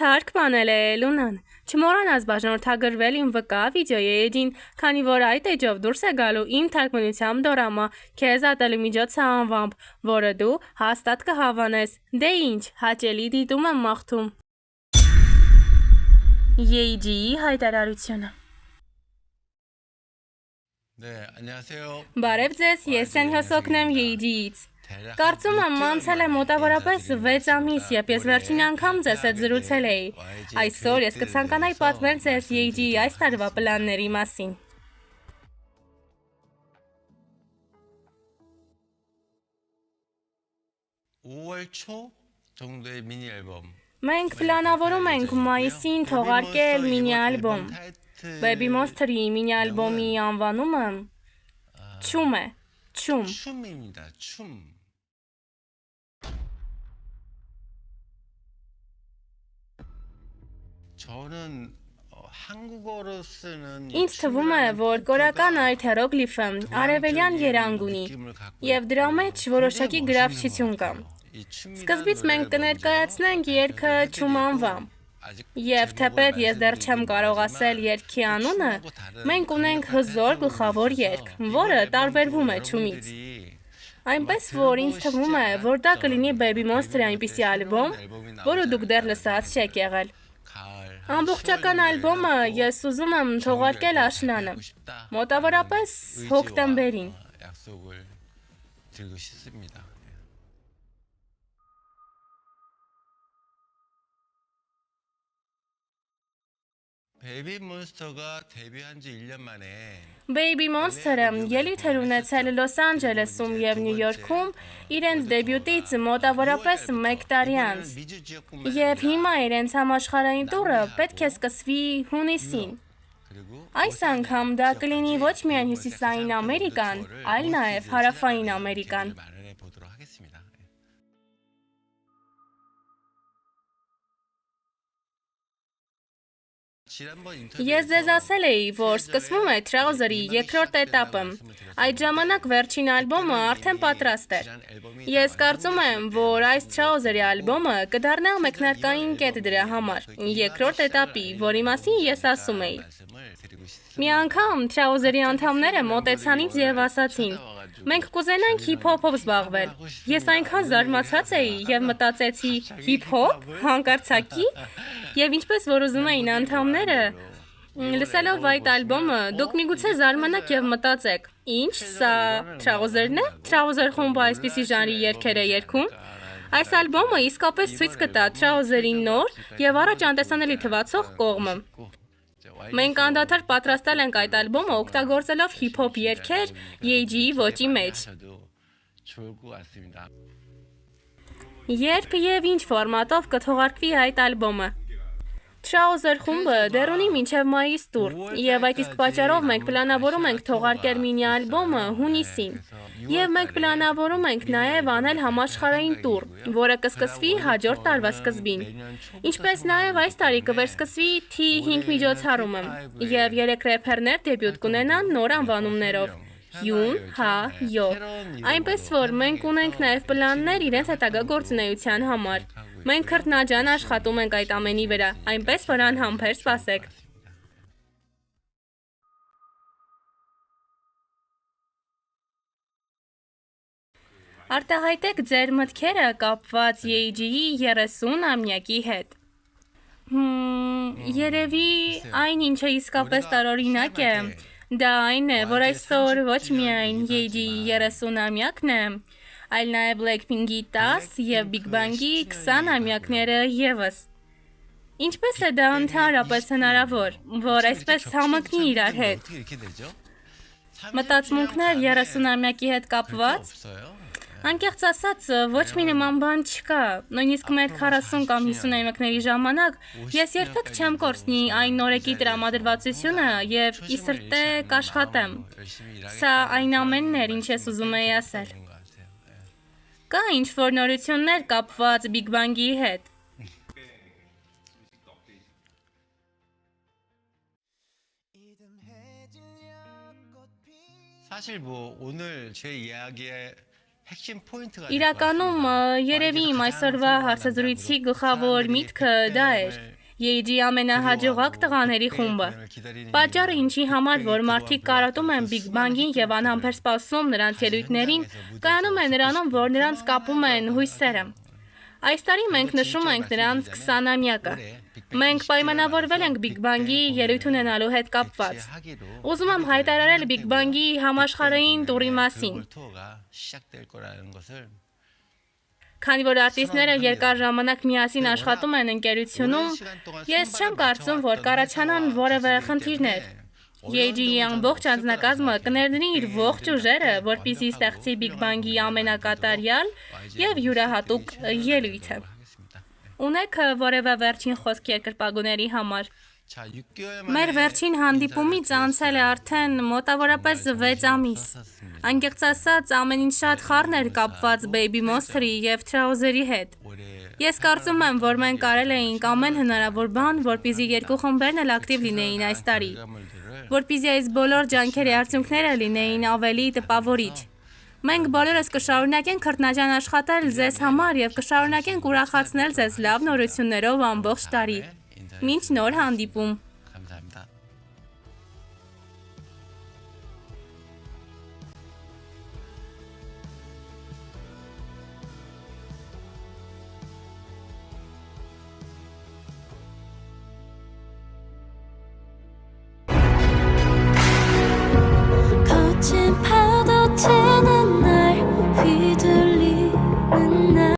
Թարք բանել է Լունան։ Չմոռանաս բաժանորդագրվել իմ վկա վիդեոյի էջին, քանի որ այդ էջով դուրս է գալու իմ թարգմանությամբ դորամա քեզ ատելու միջոցը անվամբ, որը դու հաստատ կհավանես։ Դե ինչ, հաճելի դիտում եմ մաղթում։ Եյջիի հայտարարությունը։ Բարև ձեզ, ես Սեն Հյոսոկն եմ Եյջիից։ Կարծում եմ անցել է մոտավորապես 6 ամիս, երբ ես վերջին անգամ ձեզ հետ զրուցել էի։ Այսօր ես կցանկանայի պատմել ձեզ Եյջիի այս տարվա պլանների մասին։ Մենք պլանավորում ենք մայիսին թողարկել մինի ալբոմ։ Baby Monster-ի մինի ալբոմի անվանումը Չում է, Չում։ 춤입니다. 춤. 저는 한국어로 쓰는 Ինձ թվում է, որ կորական այդ հերոգլիֆը արևելյան երանգ ունի եւ դրա մեջ որոշակի գրավչություն կա։ Սկզբից մենք կներկայացնենք երգը Չում անվամբ։ Եվ թեպետ ես դեռ չեմ կարող ասել երգի անունը, մենք ունենք հզոր գլխավոր երգ, որը տարբերվում է Չումից։ Այնպես որ ինձ թվում է, որ դա կլինի Baby Monster-ի այնպիսի ալբոմ, որը դուք դեռ լսած չեք եղել։ Ամբողջական ալբոմը ես ուզում եմ թողարկել աշնանը, մոտավորապես հոկտեմբերին։ 약속을 드리고 싶습니다. 베이비 몬스터가 데뷔한 지 1년 만에 Baby Monster-ը ելույթ էր ունեցել Լոս Անջելեսում եւ Նյու Յորքում իրենց դեբյուտից մոտավորապես 1 տարի անց։ Եվ հիմա իրենց համաշխարհային տուրը պետք է սկսվի հունիսին։ Այս անգամ դա կլինի ոչ միայն Հյուսիսային Ամերիկան, այլ նաեւ Հարավային Ամերիկան։ 마련해 보도록 하겠습니다. Ես ձեզ ասել էի, որ սկսվում է Trouser-ի երկրորդ этаպը։ Այդ ժամանակ վերջին ալբոմը արդեն պատրաստ էր։ Ես կարծում եմ, որ այս Trouser-ի ալբոմը կդառնա մեկնարկային կետ դրա համար։ Երկրորդ этаպի, որի մասին ես ասում էի։ Մի անգամ Trouser-ի անդամները մոտեցան ինձ եւ ասացին. «Մենք կուզենանք հիփ-հոփով զբաղվել»։ Ես այնքան զարմացած էի եւ մտածեցի. հիփ-հոփ, հանկարծակի։ Եվ ինչպես որ ուզում էին անդամները, լսելով այդ ալբոմը, դուք միգուցե զարմանաք եւ մտածեք. «Ինչ, սա Trouser-ն է։ Trouser խումբը այսպիսի ժանրի երգեր է երգում»։ Այս ալբոմը իսկապես ցույց կտա Trouser-ի նոր եւ առաջ անտեսանելի թվացող կողմը։ Մենք անդադար պատրաստել ենք այդ ալբոմը օգտագործելով հիփ-հոփ երգեր Եյջիի ոճի մեջ։ 좋을 것 같습니다. Երբ եւ ինչ ֆորմատով կթողարկվի այդ ալբոմը։ Trouser խումբը դեռ ունի մինչև մայիս տուր, եւ այդ իսկ պատճառով մենք պլանավորում ենք թողարկել մինի ալբոմը հունիսին։ Եվ մենք պլանավորում ենք նաեւ անել համաշխարհային տուր, որը կսկսվի հաջորդ տարվա սկզբին։ Ինչպես նաեւ այս տարի կվերսկսվի T5 միջոցառումը, եւ 3 рэփերներ դեբյուտ կունենան նոր անվանումներով։ Յուն, հա, յո։ Այնպես որ մենք ունենք նաեւ պլաններ իրենց հետագա գործունեության համար։ Մենք քրտնաջան աշխատում ենք այդ ամենի վրա, այնպես որ անհամբեր սպասեք։ Արտահայտեք ձեր մտքերը կապված Եյջիի 30-ամյակի հետ։ Երևի այն ինչը իսկապես տարօրինակ է, դա այն է, որ այսօր ոչ միայն Եյջիի 30-ամյակն է, այլ նաև Blackpink-ի 10 եւ Big Bang-ի 20-ամյակները եւս։ Ինչպես է դա ընդհանրապես հնարավոր, որ այսպես համընկնի իրար հետ։ Մտածմունքներ 30-ամյակի հետ կապված։ Անկեղծ ասած, ոչ մի նման բան չկա։ Նույնիսկ մեր 40 կամ 50-ամյակների ժամանակ ես երբեք չեմ կորցնի այն նորեկի տրամադրվածությունը եւ ի սրտե կաշխատեմ։ Սա այն ամենն էր, ինչ ես ուզում էի ասել։ Կա ինչ-որ նորություններ կապված Big Bang-ի հետ։ 사실 뭐 오늘 제 이야기에 핵심 포인트가 Իրականում երևի իմ այսօրվա հարցազրույցի գլխավոր միտքը դա էր։ Եիջի ամենահաջողակ տղաների խումբը։ Պատճառը ինչի համար, որ մարդիկ կարոտում են Big Bang-ին եւ անհամբեր սպասում նրանց ելույթներին, կայանում է նրանում, որ նրանց կապում են հույսերը։ Այս տարի մենք նշում ենք նրանց 20-ամյակը։ Մենք պայմանավորվել ենք Big Bang-ի ելույթ ունենալու հետ կապված։ Ուզում եմ հայտարարել Big Bang-ի համաշխարհային տուրի մասին։ 시작될 거라는 것을 Քանի որ արտիստները երկար ժամանակ միասին աշխատում են ընկերությունում, ես չեմ կարծում, որ կառաջանան որևէ խնդիրներ։ Եիջի ամբողջ անձնակազմը կներդնի իր ողջ ուժերը, որպեսզի ստեղծի Big Bang-ի ամենակատարյալ եւ յուրահատուկ ելույթը։ Ունեք որևէ վերջին խոսք երկրպագուների համար։ 자, 6개월 Մեր վերջին հանդիպումից անցել է արդեն մոտավորապես 6 ամիս։ Անկեղծ ասած, ամեն ինչ շատ խառն էր կապված Baby Monster-ի եւ Trouser-ի հետ։ Ես կարծում եմ, որ մենք արել էինք ամեն հնարավոր բան, որպեսզի երկու խմբերն էլ ակտիվ լինեին այս տարի, որպեսզի այս բոլոր ջանքերի արդյունքները լինեին ավելի տպավորիչ։ Մենք բոլորս կշարունակենք քրտնաջան աշխատել ձեզ համար եւ կշարունակենք ուրախացնել ձեզ լավ նորություններով ամբողջ տարի։ Մինչ նոր հանդիպում։ 감사합니다. 거친 파도처럼